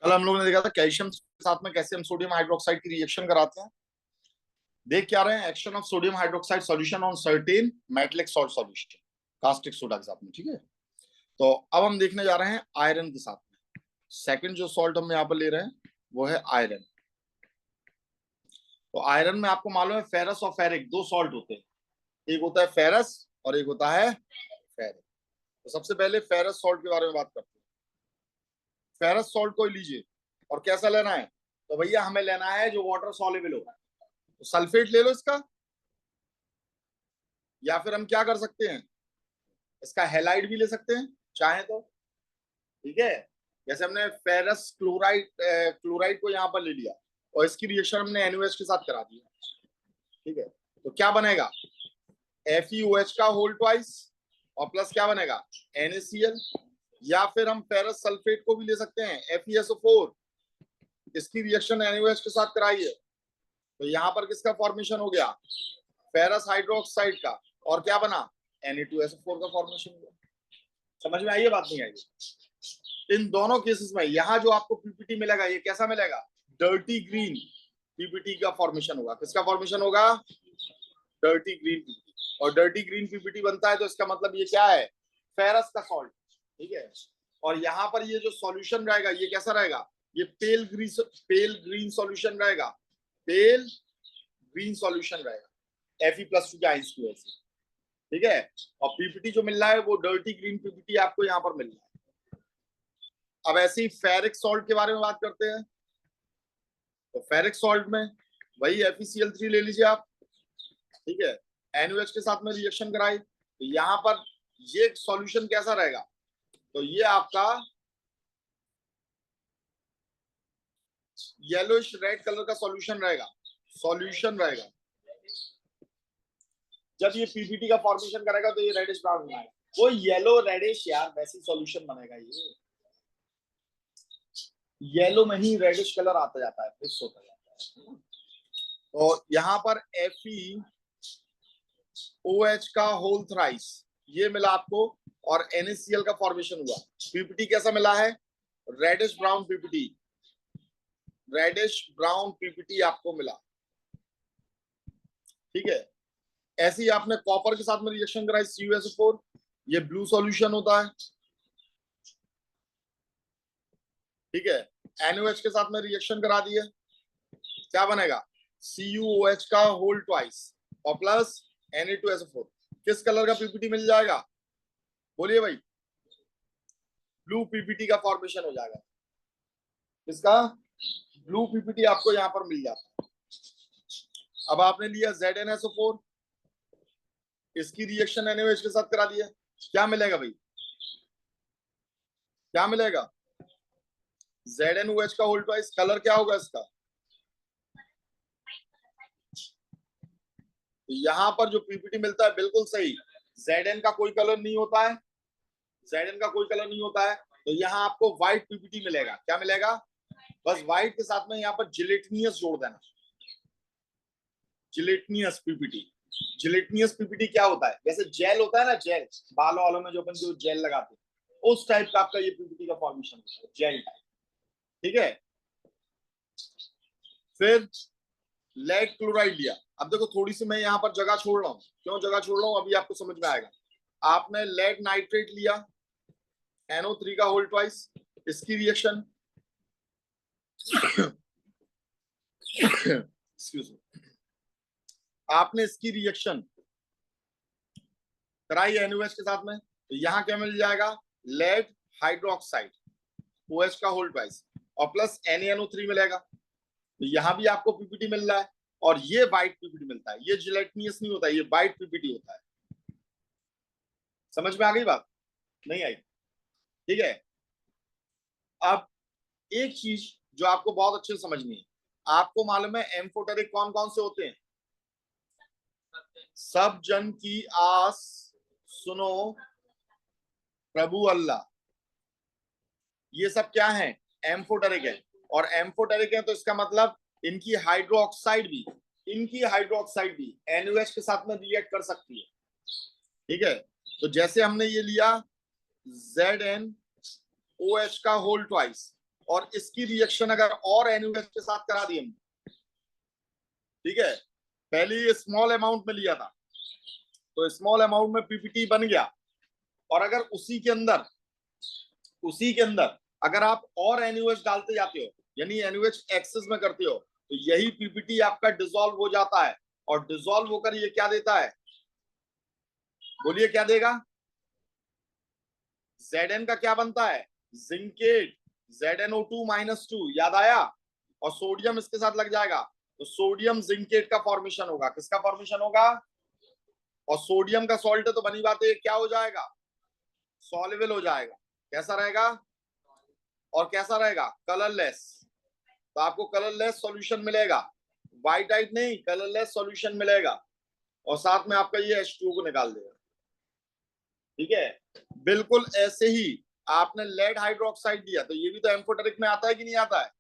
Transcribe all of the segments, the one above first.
कल हम लोगों ने देखा था कैल्शियम के साथ में कैसे हम सोडियम हाइड्रोक्साइड की रिएक्शन कराते हैं। देख क्या रहे हैं, action of sodium hydroxide solution on certain metallic salt solution caustic soda के साथ में। ठीक है, तो अब हम देखने जा रहे हैं आयरन के साथ में। सेकंड जो सॉल्ट हम यहाँ पर ले रहे हैं वो है आयरन। तो आयरन में आपको मालूम है फेरस और फेरिक दो सॉल्ट होते हैं, एक होता है फेरस और एक होता है फेरिक। तो सबसे पहले फेरस सॉल्ट के बारे में बात करते हैं। फेरस सॉल्ट को लीजिए और कैसा लेना है, तो भैया हमें लेना है जो वाटर सॉल्युबल हो। तो सल्फेट ले लो इसका, या फिर हम क्या कर सकते हैं, इसका हैलाइड भी ले सकते हैं चाहे तो। ठीक है, जैसे हमने फेरस क्लोराइड क्लोराइड को यहाँ पर ले लिया और इसकी रिएक्शन हमने NaOH के साथ करा दिया। ठीक है, तो क्या बनेगा, FeOH का होल ट्वाइस और प्लस क्या बनेगा NaCl। या फिर हम फेरस सल्फेट को भी ले सकते हैं FeSO4, इसकी रिएक्शन NaOH के साथ कराई है, तो यहाँ पर किसका फॉर्मेशन हो गया, फेरस हाइड्रोक्साइड का, और क्या बना Na2SO4 का फॉर्मेशन हुआ। समझ में आई है बात, नहीं आई? इन दोनों केसेस में यहाँ जो आपको पीपीटी मिलेगा ये कैसा मिलेगा, डर्टी ग्रीन पीपीटी का फॉर्मेशन होगा। किसका फॉर्मेशन होगा, डर्टी ग्रीन पीपीटी। और डर्टी ग्रीन पीपीटी बनता है तो इसका मतलब ये क्या है, फेरस का सॉल्ट। ठीक है, और यहाँ पर ये जो सॉल्यूशन रहेगा ये कैसा रहेगा, ये पेल ग्रीन सॉल्यूशन रहेगा, पेल ग्रीन सॉल्यूशन रहेगा Fe+2 के आइंस की वजह से। ठीक है, और पीपीटी जो मिल रहा है वो डर्टी ग्रीन पीपीटी आपको यहाँ पर मिल रहा है। अब ऐसे ही फेरिक सॉल्ट के बारे में बात करते हैं। तो फेरिक सॉल्ट में वही FeCl3 ले लीजिए आप। ठीक है, NaOH के साथ में रिएक्शन कराई तो यहाँ पर ये सॉल्यूशन कैसा रहेगा, तो ये आपका येलोइश रेड कलर का सॉल्यूशन रहेगा। जब ये पीपीटी का फॉर्मेशन करेगा तो ये रेडिश ब्राउन होगा, वो येलो रेडिश यार वैसी सॉल्यूशन बनेगा। ये येलो में ही रेडिश कलर आता जाता है, मिक्स होता जाता है। और यहाँ पर FeOH का होल थ्राइस ये मिला आपको और NaCl का फॉर्मेशन हुआ। पीपीटी कैसा मिला है, रेडिश ब्राउन पीपीटी आपको मिला। ठीक है, ऐसे ही आपने कॉपर के साथ में रिएक्शन कराई CuSO4, ये ब्लू सॉल्यूशन होता है। ठीक है, NaOH के साथ में रिएक्शन करा दिए, क्या बनेगा CuOH का होल ट्वाइस और प्लस Na2SO4। किस कलर का पीपीटी मिल जाएगा, बोलिए भाई, ब्लू पीपीटी का फॉर्मेशन हो जाएगा। इसका ब्लू पीपीटी आपको यहां पर मिल जाता है। अब आपने लिया ZnSO4, इसकी रिएक्शन NaOH के साथ करा दिया, क्या मिलेगा भाई, क्या मिलेगा ZnOH का होल ट्वाइस। कलर क्या होगा इसका, तो यहां पर जो पीपीटी मिलता है बिल्कुल सही, Zn का कोई कलर नहीं होता है, Zn का कोई कलर नहीं होता है, तो यहाँ आपको व्हाइट पीपीटी मिलेगा। क्या मिलेगा, बस व्हाइट के साथ में यहाँ पर जिलेटिनियस जोड़ देना, जिलेटिनियस पीपीटी। जिलेटिनियस पीपीटी क्या होता है, जैसे जेल होता है ना, जेल बालों वालों में जो अपन जो जेल लगाते हैं उस टाइप का आपका ये पीपीटी का फॉर्मेशन होता है, जेल टाइप। ठीक है, फिर लेड क्लोराइड लिया। अब देखो थोड़ी सी मैं यहाँ पर जगह छोड़ रहा हूँ, क्यों जगह छोड़ रहा हूँ अभी आपको समझ में आएगा। आपने लेड नाइट्रेट लिया NO3 का होल ट्वाइस, इसकी रिएक्शन एक्सक्यूज मी, आपने इसकी रिएक्शन कराई NaOH के साथ में, तो यहाँ क्या मिल जाएगा, लेड हाइड्रोक्साइड OH का होल ट्वाइस और प्लस NaNO3 मिलेगा। तो यहाँ भी आपको पीपीटी मिल रहा है और ये व्हाइट पीपीटी मिलता है, ये जिलेटिनियस नहीं होता, ये व्हाइट पीपीटी होता है। समझ में आ गई बात, नहीं आई? ठीक है, अब एक चीज जो आपको बहुत अच्छे से समझनी है, आपको मालूम है एम्फोटेरिक कौन कौन से होते हैं, सब जन की आस सुनो प्रभु अल्लाह, ये सब क्या है, एम्फोटेरिक है। और एम्फोटेरिक है तो इसका मतलब इनकी हाइड्रोक्साइड भी NaOH के साथ में रिएक्ट कर सकती है। ठीक है, तो जैसे हमने ये लिया ZnOH का होल ट्वाइस और इसकी रिएक्शन अगर और NaOH के साथ करा दी हम, ठीक है, पहले ये स्मॉल अमाउंट में लिया था तो स्मॉल अमाउंट में पीपीटी बन गया, और अगर उसी के अंदर अगर आप और NaOH डालते जाते हो, यानी NaOH एक्सेस में करते हो, तो यही पीपीटी आपका डिसॉल्व हो जाता है, और डिसॉल्व होकर ये क्या देता है, बोलिए क्या देगा, Zn का क्या बनता है, जिंकेट, ZnO2-2, याद आया, और सोडियम इसके साथ लग जाएगा, तो सोडियम जिंकेट का फॉर्मेशन होगा, किसका फॉर्मेशन होगा, और सोडियम का सॉल्ट है तो बनी बात है क्या हो जाएगा, सॉल्युबल हो जाएगा, कैसा रहेगा, और कैसा रहेगा, कलरलेस, तो आपको कलरलेस सॉल्यूशन मिलेगा, व्हाइट आइट नहीं, कलरलेस सॉल्यूशन मिलेगा, और साथ में आपका ये H2O को निकाल देगा, ठीक है। बिल्कुल ऐसे ही आपने लेड हाइड्रोक्साइड दिया, तो ये भी तो एम्फोटेरिक में आता है कि नहीं आता है,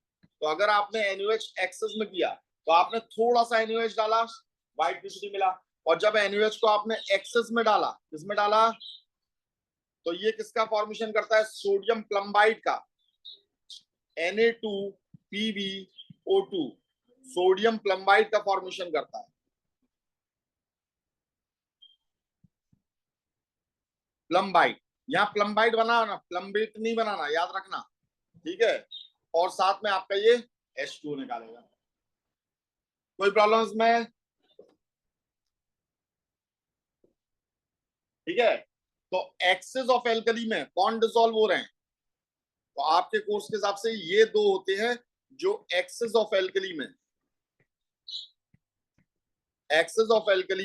तो अगर आपने NaOH एक्सेस में किया तो आपने थोड़ा सा NaOH डाला, व्हाइट पीपीटी मिला, और जब NaOH को आपने एक्सेस में डाला, किसमें डाला, तो ये किसका फॉर्मेशन करता है, सोडियम प्लम्बाइड का, Na2PbO2, सोडियम प्लम्बाइड का फॉर्मेशन करता है, प्लम्बाइड, यहाँ प्लम्बाइड बनाना, प्लम्बेट नहीं बनाना, याद रखना, ठीक है, और साथ में आपका ये H2O निकालेगा, कोई प्रॉब्लम इसमें, ठीक है। तो एक्सेस ऑफ एल्कली में कौन डिसॉल्व हो रहे हैं, तो आपके कोर्स के हिसाब से ये दो होते हैं जो एक्सेस ऑफ एल्कली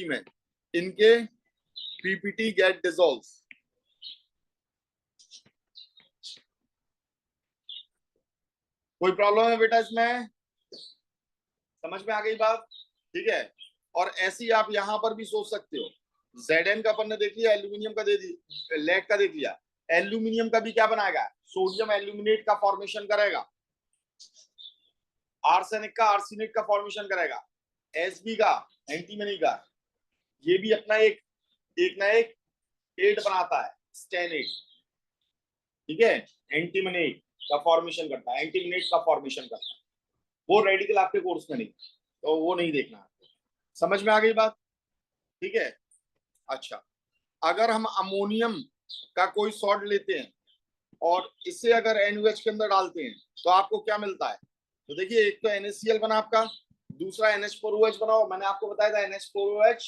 में, इनके पीपीटी गेट डिसॉल्व, कोई प्रॉब्लम है बेटा इसमें, समझ में आ गई बात, ठीक है। और ऐसी आप यहां पर भी सोच सकते हो, Zn का अपन ने देख लिया, एल्यूमिनियम का दे दिया, लेड का देख लिया, एल्यूमिनियम का भी क्या बनाएगा, सोडियम एल्यूमिनेट का फॉर्मेशन करेगा, आर्सेनिक का आर्सेनेट का फॉर्मेशन करेगा, Sb का एंटीमनी का, ये भी अपना एक ना एक एट बनाता है, स्टेनेट, ठीक है, एंटीमनेट का फॉर्मेशन करता है, एंटीमनेट का फॉर्मेशन करता है, वो रेडिकल आपके कोर्स में नहीं, तो वो नहीं देखना, समझ में आ गई बात, ठीक है। अच्छा, अगर हम अमोनियम का कोई सॉल्ट लेते हैं और इसे अगर NaOH के अंदर डालते हैं तो आपको क्या मिलता है, तो देखिए एक तो NaCl बना आपका, दूसरा NH4OH बना, मैंने आपको बताया था NH4OH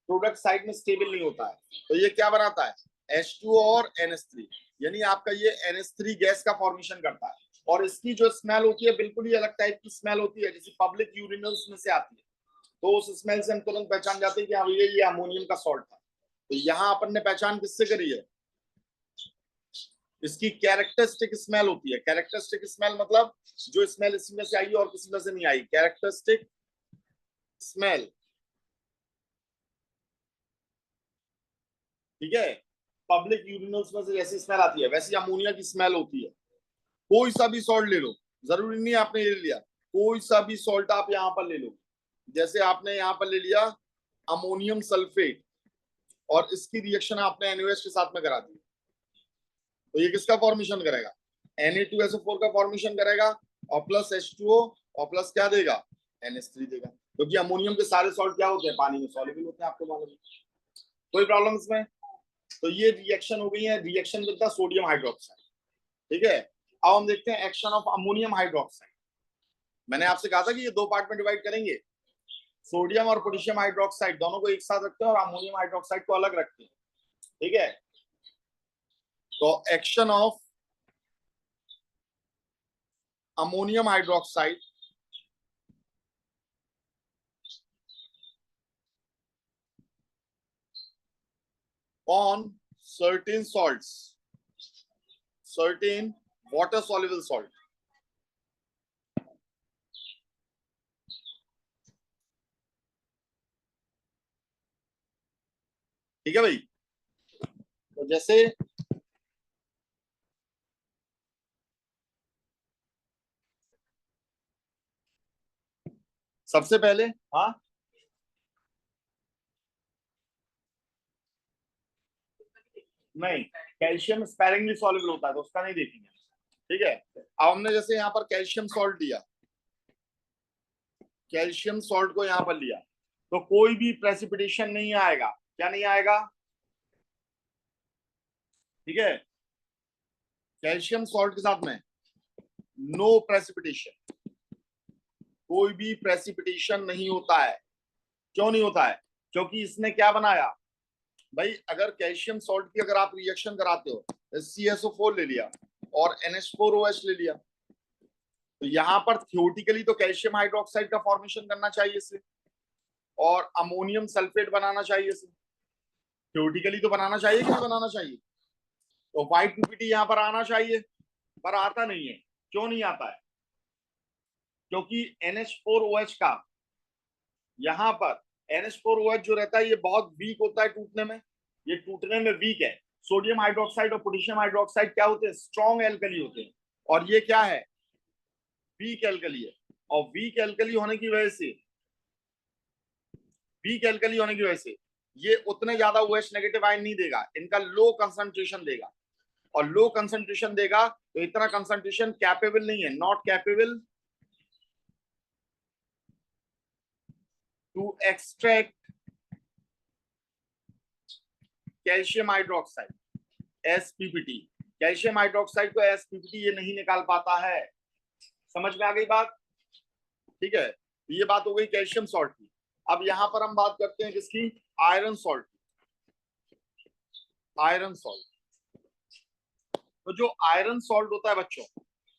प्रोडक्ट साइड में स्टेबल नहीं होता है, तो ये क्या बनाता है, H2O और NH3, यानी आपका ये NH3 गैस का फॉर्मेशन करता है, और इसकी जो स्मेल होती है बिल्कुल ही अलग टाइप की स्मेल होती है, जैसे पब्लिक यूरिनल्स में से आती है, तो उस स्मेल से हम तुरंत पहचान जाते हैं कि हाँ ये अमोनियम का सॉल्ट था, तो यहाँ अपन ने पहचान किससे करी है, इसकी कैरेक्टरिस्टिक स्मेल होती है, कैरेक्टरिस्टिक स्मेल मतलब जो स्मेल इसमें से आई और किसी में से नहीं आई, कैरेक्टरिस्टिक स्मेल, ठीक है, पब्लिक यूरिनल्स में से जैसी स्मेल आती है वैसी अमोनिया की स्मेल होती है, कोई सा भी सॉल्ट ले लो, जरूरी नहीं आपने ये लिया, कोई सा भी सॉल्ट आप यहाँ पर ले लो, जैसे आपने यहाँ पर ले लिया अमोनियम सल्फेट, और इसकी रिएक्शन आपने NaOH के साथ में करा दी, तो ये किसका फॉर्मेशन करेगा, Na2SO4 का फॉर्मेशन करेगा, और प्लस H2O, और प्लस क्या देगा, NH3 देगा, क्योंकि अमोनियम के सारे सॉल्ट क्या होते हैं, पानी में सॉल्युबल होते हैं, आपको मालूम है, कोई प्रॉब्लम इसमें, तो ये रिएक्शन हो गई है, reaction with the sodium hydroxide, ठीक है। अब हम देखते हैं एक्शन ऑफ अमोनियम हाइड्रोक्साइड, मैंने आपसे कहा था कि ये दो पार्ट में डिवाइड करेंगे, सोडियम और पोटेशियम हाइड्रोक्साइड दोनों को एक साथ रखते हैं और अमोनियम हाइड्रोक्साइड को अलग रखते हैं, ठीक है। तो action of ammonium hydroxide on certain salts, certain water soluble salt, ठीक है भाई। तो जैसे सबसे पहले, हाँ नहीं, कैल्शियम स्पैरिंगली सॉल्युबल होता है तो उसका नहीं देखेंगे, ठीक है। अब हमने जैसे यहाँ पर कैल्शियम सॉल्ट लिया, कैल्शियम सॉल्ट को यहाँ पर लिया, तो कोई भी प्रेसिपिटेशन नहीं आएगा। क्या नहीं आएगा? ठीक है, कैल्शियम सॉल्ट के साथ में नो प्रेसिपिटेशन, कोई भी प्रेसिपिटेशन नहीं होता है। क्यों नहीं होता है? क्योंकि इसने क्या बनाया भाई, अगर कैल्शियम सॉल्ट की अगर आप रिएक्शन कराते हो, CSO4 ले लिया और NH4OH ले लिया, तो यहां पर थियोरेटिकली तो कैल्शियम हाइड्रोक्साइड का फॉर्मेशन करना चाहिए इससे, और अमोनियम सल्फेट बनाना चाहिए इसे। थियोरेटिकली तो बनाना चाहिए कि नहीं बनाना चाहिए? तो व्हाइट पीपीटी यहां पर आना चाहिए, पर आता नहीं है। क्यों नहीं आता है? क्योंकि NH4OH का यहां पर NH4OH जो रहता है ये बहुत वीक होता है टूटने में, ये टूटने में वीक है। सोडियम हाइड्रोक्साइड और पोटेशियम हाइड्रोक्साइड क्या होते हैं? स्ट्रॉन्ग एल्कली होते हैं, और ये क्या है? वीक एल्कली है। और वीक एल्कली होने की वजह से, वीक एल्कली होने की वजह से ये उतने ज्यादा OH नेगेटिव आयन नहीं देगा, इनका लो कंसंट्रेशन देगा। और लो कंसंट्रेशन देगा तो इतना कंसंट्रेशन कैपेबल नहीं है, not capable to extract calcium hydroxide SPPT। Calcium hydroxide को SPPT ये नहीं निकाल पाता है। समझ में आ गई बात? ठीक है, ये बात हो गई कैल्शियम सॉल्ट की। अब यहां पर हम बात करते हैं किसकी? Iron salt. आयरन सॉल्ट, तो जो आयरन सॉल्ट होता है बच्चों,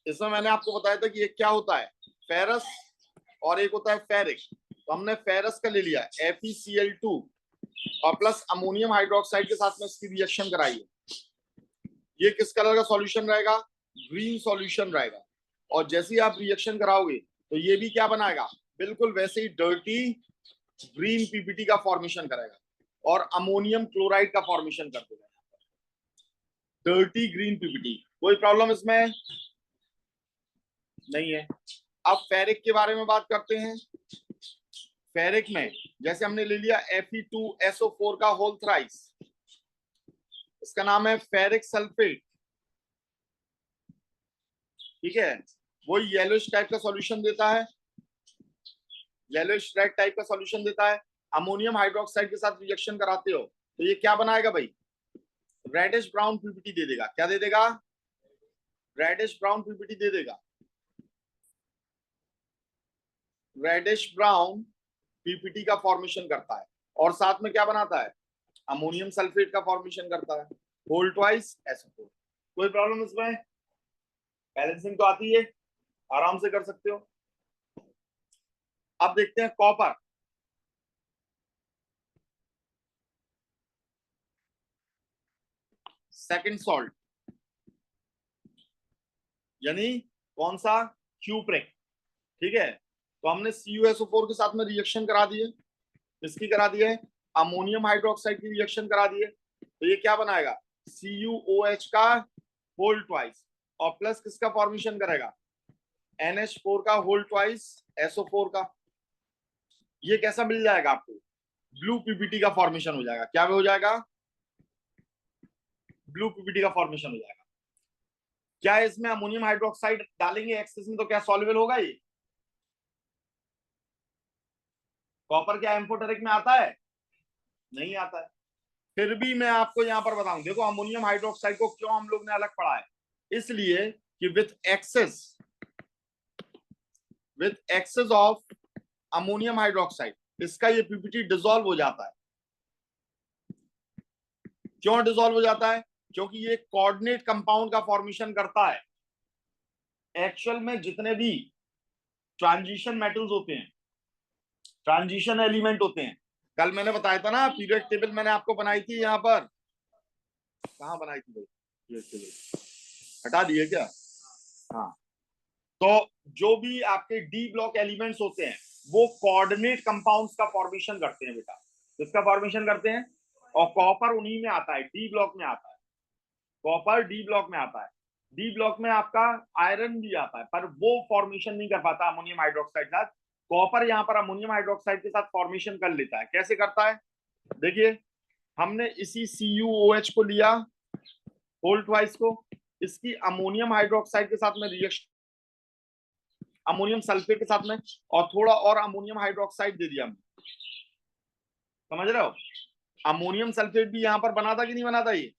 इसमें मैंने आपको बताया था कि एक क्या होता है? फेरस, और एक होता है फेरिक। तो हमने फेरस का ले लिया FeCl2 और प्लस अमोनियम हाइड्रोक्साइड के साथ में इसकी रिएक्शन कराई है। ये किस कलर का सॉल्यूशन रहेगा? ग्रीन सॉल्यूशन रहेगा। और जैसे ही आप रिएक्शन कराओगे तो ये भी क्या बनाएगा? बिल्कुल वैसे ही डर्टी ग्रीन पीपीटी का फॉर्मेशन करेगा और अमोनियम क्लोराइड का फॉर्मेशन कर देगा। डर्टी ग्रीन पीपीटी, कोई प्रॉब्लम इसमें नहीं है। अब फेरिक के बारे में बात करते हैं। फेरिक में जैसे हमने ले लिया Fe2SO4 का होल थ्राइस, इसका नाम है फेरिक सल्फेट। ठीक है, वो येलोइश टाइप का सॉल्यूशन देता है, येलोइश रेड टाइप का सॉल्यूशन देता है। अमोनियम हाइड्रोक्साइड के साथ रिएक्शन कराते हो तो ये क्या बनाएगा भाई? रेडिश ब्राउन पीपीटी दे देगा। क्या दे देगा? रेडिश ब्राउन पीपीटी दे देगा। रेडिश ब्राउन पीपीटी का फॉर्मेशन करता है, और साथ में क्या बनाता है? अमोनियम सल्फेट का फॉर्मेशन करता है, होल ट्वाइस SO4। कोई प्रॉब्लम इसमें? बैलेंसिंग तो आती है, आराम से कर सकते हो। अब देखते हैं कॉपर। सेकंड सॉल्ट, यानी कौन सा? क्यूप्रिक। ठीक है, तो हमने CuSO4 के साथ में रिएक्शन करा दिए, इसकी करा दिए, अमोनियम हाइड्रोक्साइड की रिएक्शन करा दिए, तो ये क्या बनाएगा? CuOH का होल ट्वाइस, और प्लस किसका फॉर्मेशन करेगा? NH4 का होल ट्वाइस SO4 का। ये कैसा मिल जाएगा आपको? ब्लू पीपीटी का फॉर्मेशन हो जाएगा। क्या हो जाएगा? ब्लू पीपीटी का फॉर्मेशन हो जाएगा। क्या इसमें अमोनियम हाइड्रोक्साइड डालेंगे एक्सेस में तो क्या सॉल्युबल होगा ये? कॉपर क्या एम्फोटेरिक में आता है? नहीं आता है। फिर भी मैं आपको यहां पर बताऊं, देखो अमोनियम हाइड्रोक्साइड को क्यों हम लोग ने अलग पढ़ा है? इसलिए कि with access of ammonium hydroxide इसका ये पीपीटी डिसॉल्व हो जाता है। क्यों डिसॉल्व हो जाता है? क्योंकि ये कोऑर्डिनेट कंपाउंड का फॉर्मेशन करता है। एक्चुअल में जितने भी ट्रांजिशन मेटल्स होते हैं, ट्रांजिशन एलिमेंट होते हैं, कल मैंने बताया था ना, पीरियड टेबल मैंने आपको बनाई थी यहाँ पर। कहाँ बनाई थी भाई पीरियड टेबल? हटा दिए क्या? हाँ, तो जो भी आपके डी ब्लॉक एलिमेंट्स होते हैं वो कोऑर्डिनेट कंपाउंड्स का फॉर्मेशन करते हैं बेटा। किसका फॉर्मेशन करते हैं? और कॉपर उन्हीं में आता है, डी ब्लॉक में आता है। कॉपर डी ब्लॉक में आता है। डी ब्लॉक में आपका आयरन भी आता है, पर वो फॉर्मेशन नहीं कर पाता अमोनियम हाइड्रोक्साइड के साथ। कॉपर यहाँ पर अमोनियम हाइड्रोक्साइड के साथ फॉर्मेशन कर लेता है। कैसे करता है? देखिए, हमने इसी CuOH को लिया, होल ट्वाइस को, इसकी अमोनियम हाइड्रोक्साइड के साथ में रिएक्शन अमोनियम सल्फेट के साथ में, और थोड़ा और अमोनियम हाइड्रोक्साइड दे दिया हमने, समझ रहे हो? अमोनियम सल्फेट भी यहां पर बना था कि नहीं बना था ये,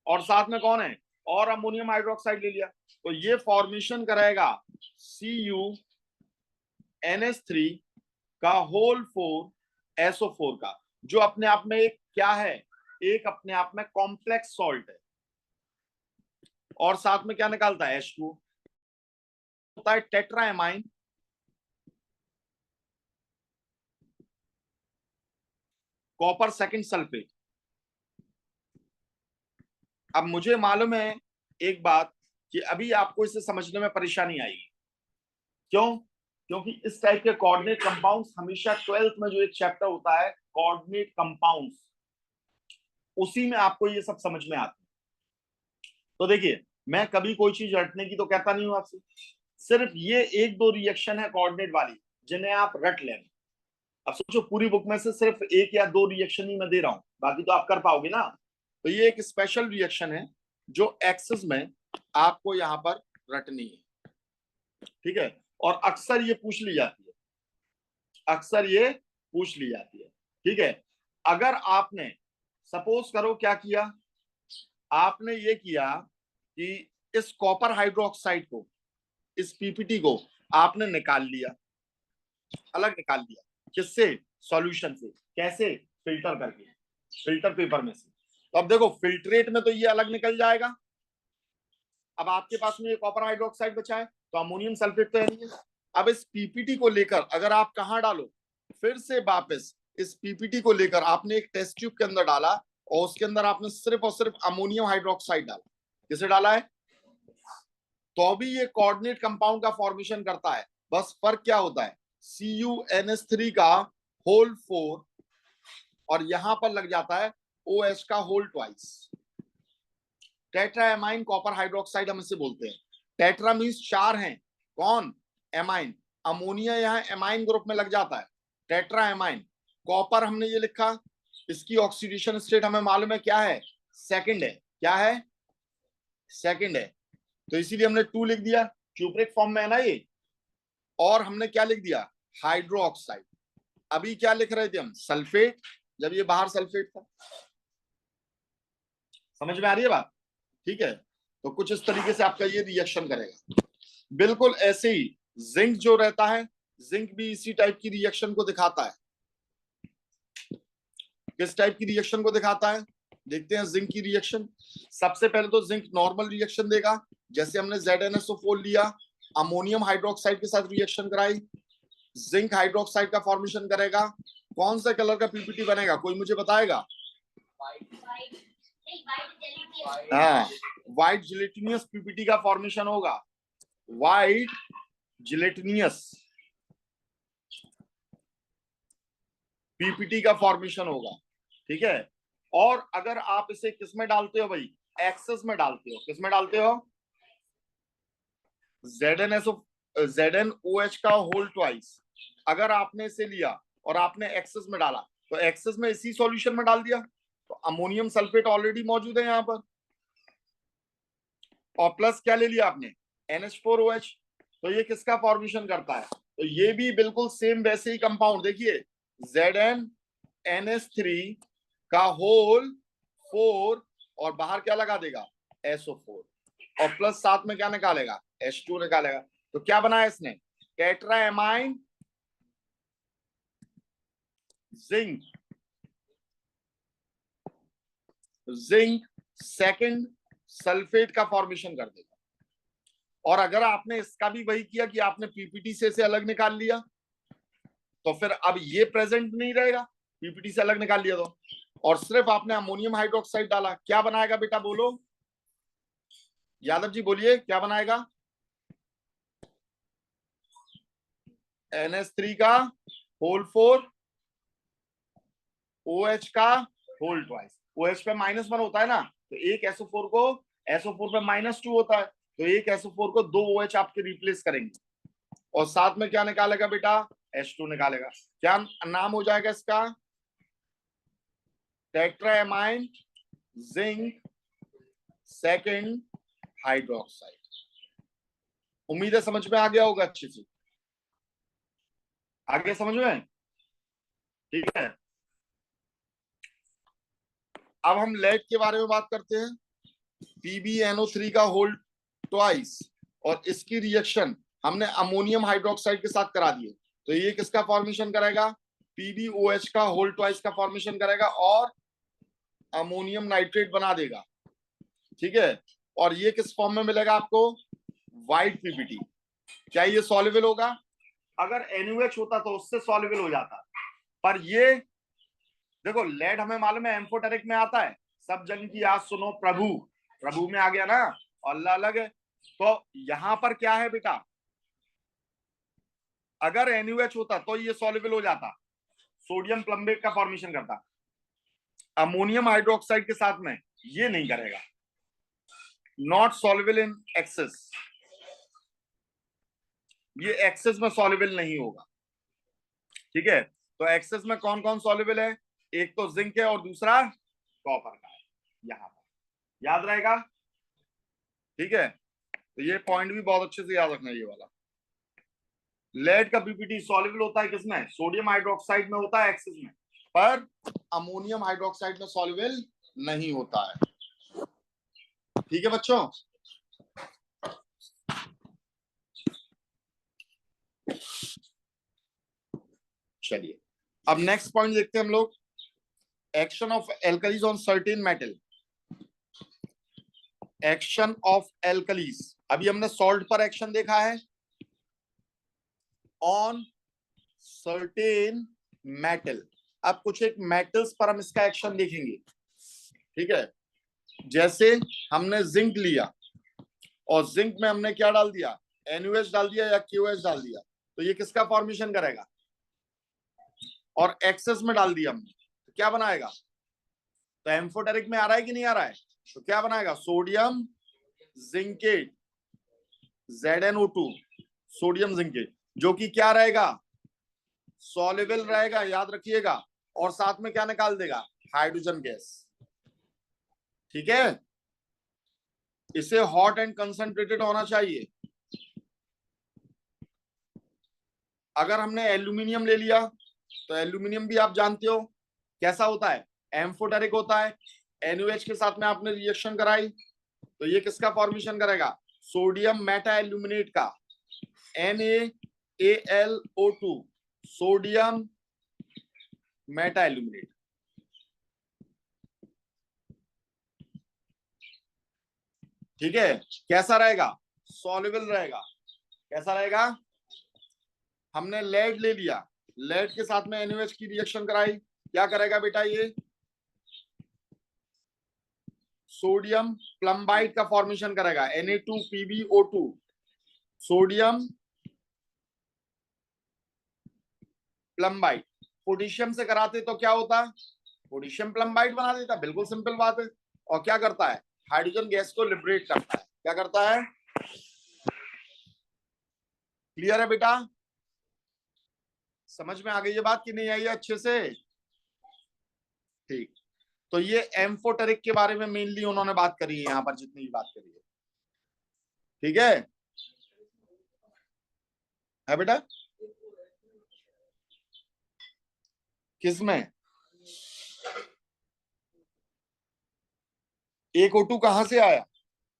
और साथ में कौन है, और अमोनियम हाइड्रोक्साइड ले लिया, तो ये फॉर्मेशन करेगा CuNH3 का होल 4SO4 का, जो अपने आप में एक क्या है, एक अपने आप में कॉम्प्लेक्स सॉल्ट है, और साथ में क्या निकालता है, H2 होता है टेट्राएमाइन कॉपर सेकंड सल्फेट। अब मुझे मालूम है एक बात कि अभी आपको इसे समझने में परेशानी आएगी, क्यों? क्योंकि इस टाइप के कोऑर्डिनेट कंपाउंड्स हमेशा 12th में जो एक चैप्टर होता है कोऑर्डिनेट कंपाउंड्स, उसी में आपको ये सब समझ में आता है। तो देखिए, मैं कभी कोई चीज रटने की तो कहता नहीं हूं आपसे, सिर्फ ये एक दो रिएक्शन है कोऑर्डिनेट वाली जिन्हें आप रट लेना। अब सोचो पूरी बुक में से सिर्फ एक या दो रिएक्शन ही मैं दे रहा हूं, बाकी तो आप कर पाओगे ना। तो ये एक स्पेशल रिएक्शन है जो एक्सेस में आपको यहां पर रटनी है, ठीक है? और अक्सर ये पूछ ली जाती है, अक्सर ये पूछ ली जाती है, ठीक है? अगर आपने सपोज करो क्या किया, आपने ये किया कि इस कॉपर हाइड्रोक्साइड को, इस पीपीटी को आपने निकाल लिया, अलग निकाल लिया, किससे? सॉल्यूशन से। कैसे? फिल्टर करके, फिल्टर पेपर में से। तो अब देखो फिल्ट्रेट में तो ये अलग निकल जाएगा। अब आपके पास में ये कॉपर हाइड्रोक्साइड बचा है, तो अमोनियम सल्फेट तो है नहीं है। अब इस पीपीटी को लेकर अगर आप कहां डालो, फिर से वापस इस पीपीटी को लेकर आपने एक टेस्ट ट्यूब के अंदर डाला, और उसके अंदर आपने सिर्फ और सिर्फ अमोनियम हाइड्रोक्साइड डाला। किसे डाला है? तो भी ये कोऑर्डिनेट कंपाउंड का फॉर्मेशन करता है, बस फर्क क्या होता है, CuNH3 का होल 4, और यहां पर लग जाता है OH का होल ट्वाइस। टेट्राएमाइन कॉपर हाइड्रोक्साइड हम इसे बोलते हैं। टेट्रा मीन्स चार हैं, कौन? एमाइन। अमोनिया यहाँ एमाइन ग्रुप में लग जाता है, टेट्राएमाइन। कॉपर हमने ये लिखा, इसकी ऑक्सीडेशन स्टेट हमें मालूम है क्या है, सेकंड है। क्या है? सेकंड है, तो इसीलिए हमने 2 लिख दिया, क्यूप्रिक फॉर्म में है ना ये। और हमने क्या लिख दिया? Hydro oxide. अभी क्या लिख रहे थे हम? सल्फेट, जब ये बाहर सल्फेट था। समझ में आ रही है बात? ठीक है, तो कुछ इस तरीके से आपका ये रिएक्शन करेगा। बिल्कुल ऐसे ही जिंक जो रहता है, जिंक भी इसी टाइप की रिएक्शन को दिखाता है। किस टाइप की रिएक्शन को दिखाता है? देखते हैं जिंक की रिएक्शन। सबसे पहले तो जिंक नॉर्मल रिएक्शन देगा, जैसे हमने ZnSO4 लिया, अमोनियम हाइड्रोक्साइड के साथ रिएक्शन कराई, जिंक हाइड्रोक्साइड का फॉर्मेशन करेगा। कौन सा कलर का पीपीटी बनेगा, कोई मुझे बताएगा? हाँ, व्हाइट जिलेटिनियस पीपीटी का फॉर्मेशन होगा, व्हाइट जिलेटिनियस पीपीटी का फॉर्मेशन होगा, ठीक है? और अगर आप इसे किस में डालते हो भाई? एक्सेस में डालते हो। किस में डालते हो? ZnOH का होल ट्वाइस। अगर आपने इसे लिया और आपने एक्सेस में डाला, तो एक्सेस में इसी सॉल्यूशन में डाल दिया, तो अमोनियम सल्फेट ऑलरेडी मौजूद है यहां पर, और प्लस क्या ले लिया आपने? NH4OH। तो ये किसका फॉर्मेशन करता है? तो ये भी बिल्कुल सेम वैसे ही कंपाउंड, देखिए ZnNH3 का होल 4, और बाहर क्या लगा देगा? SO4, और प्लस साथ में क्या निकालेगा? H2 निकालेगा। तो क्या बनाया इसने? टेट्राएमाइन जिंक, जिंक सेकंड सल्फेट का फॉर्मेशन कर देगा। और अगर आपने इसका भी वही किया कि आपने पीपीटी से इसे अलग निकाल लिया, तो फिर अब ये प्रेजेंट नहीं रहेगा, पीपीटी से अलग निकाल लिया तो, और सिर्फ आपने अमोनियम हाइड्रोक्साइड डाला, क्या बनाएगा बेटा? बोलो यादव जी, बोलिए क्या बनाएगा? NH3 का होल 4, OH का होल ट्वाइस। OH पे -1 होता है ना, तो एक SO4 को, SO4 पे -2 होता है, तो एक SO4 को 2 OH आपके रिप्लेस करेंगे, और साथ में क्या निकालेगा बेटा? H2 निकालेगा। क्या नाम हो जाएगा इसका? टेट्राएमाइन जिंक सेकंड हाइड्रोक्साइड। उम्मीद है समझ में आ गया होगा अच्छे से। आगे समझ में? ठीक है, अब हम लेड के बारे में बात करते हैं। PbNO3 का होल्ड ट्वाइस और इसकी रिएक्शन हमने अमोनियम हाइड्रोक्साइड के साथ करा दिए, तो ये किसका फॉर्मेशन करेगा? PbOH का होल्ड ट्वाइस का फॉर्मेशन करेगा और अमोनियम नाइट्रेट बना देगा। ठीक है, और ये किस फॉर्म में मिलेगा आपको? White PBT। क्या ये सॉल्युबल होगा? अगर NaOH होता तो उससे सॉल्युबल हो जाता, पर ये देखो लेड हमें मालूम है एम्फोटेरिक में आता है। सब जन की आज सुनो प्रभु, प्रभु में आ गया ना, और अल्लाह अलग है। तो यहां पर क्या है बेटा, अगर NaOH होता तो ये सॉल्युबल हो जाता, सोडियम प्लम्बेट का फॉर्मेशन करता। अमोनियम हाइड्रोक्साइड के साथ में ये नहीं करेगा, नॉट सॉल्युबल इन एक्सेस, ये एक्सेस में सॉल्युबल नहीं होगा। ठीक है, तो एक्सेस में कौन कौन सॉल्युबल है? एक तो जिंक है और दूसरा कॉपर का है, यहां पर याद रहेगा। ठीक है, तो ये पॉइंट भी बहुत अच्छे से याद रखना, ये वाला। लेड का PBT सॉल्युबल होता है किसमें? सोडियम हाइड्रोक्साइड में होता है एक्सेस में, पर अमोनियम हाइड्रोक्साइड में सॉल्युबल नहीं होता है। ठीक है बच्चों, चलिए अब नेक्स्ट पॉइंट देखते हैं हम लोग। Action of alkalis on certain metal. Action of alkalis, अभी हमने सॉल्ट पर एक्शन देखा है, ऑन सर्टेन मेटल। अब कुछ एक मेटल्स पर हम इसका एक्शन देखेंगे। ठीक है, जैसे हमने जिंक लिया और जिंक में हमने क्या डाल दिया? NaOH डाल दिया या KOH डाल दिया, तो ये किसका फॉर्मेशन करेगा? और एक्सेस में डाल दिया हमने, तो क्या बनाएगा? तो एम्फोटेरिक में आ रहा है कि नहीं आ रहा है? तो क्या बनाएगा? Sodium zincate, ZnO2, sodium zincate, जो कि क्या रहेगा? सॉल्युबल रहेगा, याद रखिएगा, और साथ में क्या निकाल देगा? Hydrogen gas. ठीक है, इसे हॉट एंड कंसंट्रेटेड होना चाहिए। अगर हमने एल्यूमिनियम ले लिया, तो एल्यूमिनियम भी आप जानते हो कैसा होता है? एम्फोटेरिक होता है। NaOH के साथ में आपने रिएक्शन कराई, तो ये किसका फॉर्मेशन करेगा? सोडियम मेटा एल्यूमिनेट का, NaAlO2, सोडियम मेटा एल्यूमिनेट। ठीक है, कैसा रहेगा? सॉल्युबल रहेगा। कैसा रहेगा? हमने लेड ले लिया, लेड के साथ में NaOH की रिएक्शन कराई, क्या करेगा बेटा? ये सोडियम प्लम्बाइड का फॉर्मेशन करेगा, Na2PbO2, सोडियम प्लम्बाइड। पोटेशियम से कराते तो क्या होता? पोटेशियम प्लम्बाइड बना देता, बिल्कुल सिंपल बात है। और क्या करता है? हाइड्रोजन गैस को लिबरेट करता है। क्या करता है? क्लियर है बेटा? समझ में आ गई ये बात कि नहीं आई है अच्छे से? ठीक, तो ये एम्फोटेरिक के बारे में मेनली उन्होंने बात करी है यहां पर, जितनी भी बात करी है। ठीक है बेटा? किसमें? एक O2 कहां से आया?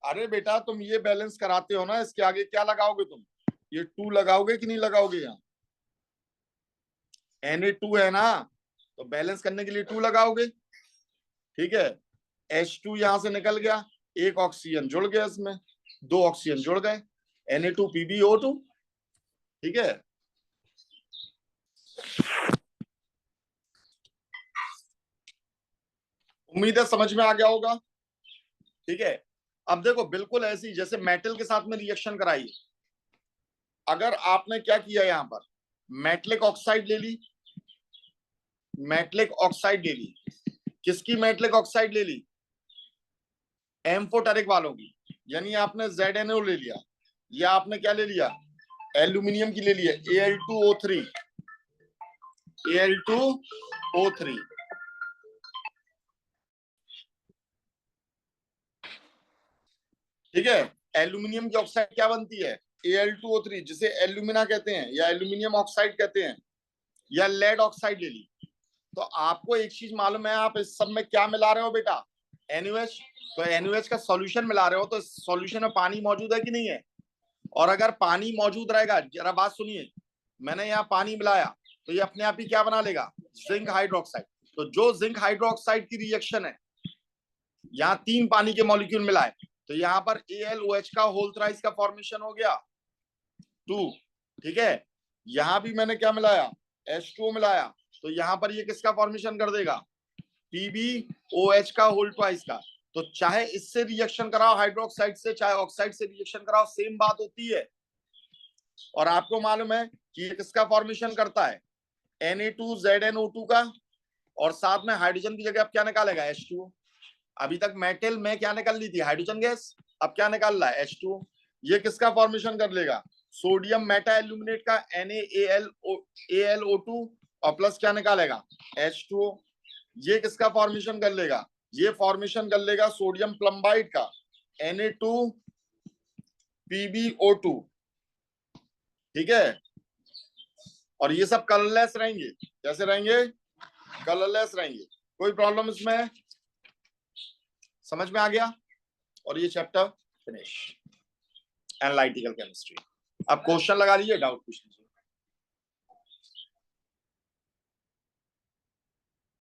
अरे बेटा तुम ये बैलेंस कराते हो ना, इसके आगे क्या लगाओगे तुम? ये 2 लगाओगे कि नहीं लगाओगे? यहाँ Na2 है ना, तो बैलेंस करने के लिए 2 लगाओगे। ठीक है, H2 यहां से निकल गया, एक ऑक्सीजन जुड़ गया इसमें, 2 ऑक्सीजन जुड़ गए, Na2PbO2। ठीक है, उम्मीद है समझ में आ गया होगा। ठीक है, अब देखो बिल्कुल ऐसी जैसे मेटल के साथ में रिएक्शन कराई, अगर आपने क्या किया यहां पर? मेटलिक ऑक्साइड ले ली, मेटलिक ऑक्साइड ले ली। किसकी मेटलिक ऑक्साइड ले ली? एम्फोटेरिक वालों की, यानी आपने ZnO ले लिया, या आपने क्या ले लिया? एल्यूमिनियम की ले लिया, Al2O3, Al2O3। ठीक है, एल्यूमिनियम की ऑक्साइड क्या बनती है? Al2O3 जिसे एल्यूमिना कहते हैं या एल्यूमिनियम ऑक्साइड कहते हैं या लेड ऑक्साइड ले ली। तो आपको एक चीज मालूम है, आप इस सब में क्या मिला रहे हो बेटा? NaOH। तो NaOH का सॉल्यूशन मिला रहे हो, तो सॉल्यूशन में पानी मौजूद है कि नहीं है? और अगर पानी मौजूद रहेगा, जरा बात सुनिए, मैंने यहाँ पानी मिलाया तो ये अपने आप ही क्या बना लेगा? Zinc hydroxide. तो जो जिंक हाइड्रोक्साइड की रिएक्शन है, यहाँ 3 पानी के मॉलिक्यूल मिलाए, तो यहाँ पर AlOH का होल थ्राइस का फॉर्मेशन हो गया 2। ठीक है, यहां भी मैंने क्या मिलाया? H2O मिलाया, तो यहां पर ये किसका फॉर्मेशन कर देगा? PbOH का होल ट्वाइस का। तो चाहे इससे रिएक्शन कराओ हाइड्रोक्साइड से, चाहे ऑक्साइड से रिएक्शन कराओ, सेम बात होती है। और आपको मालूम है कि ये किसका फॉर्मेशन करता है? Na2ZnO2 का, और साथ में हाइड्रोजन की जगह अब क्या निकालेगा? H2O। अभी तक मेटल में क्या निकल ली थी? Hydrogen gas. अब क्या निकाल रहा है? H2O। ये किसका फॉर्मेशन कर लेगा? सोडियम मेटा एल्यूमिनेट का NaAlO2, और प्लस क्या निकालेगा? H2O। ये किसका फॉर्मेशन कर लेगा? ये फॉर्मेशन कर लेगा सोडियम प्लम्बाइड का Na2PbO2। ठीक है, और ये सब कलरलेस रहेंगे। कैसे रहेंगे? कलरलेस रहेंगे। कोई प्रॉब्लम इसमें? समझ में आ गया? और ये चैप्टर फिनिश, एनालिटिकल केमिस्ट्री। अब क्वेश्चन लगा लीजिए, डाउट पूछ लीजिए।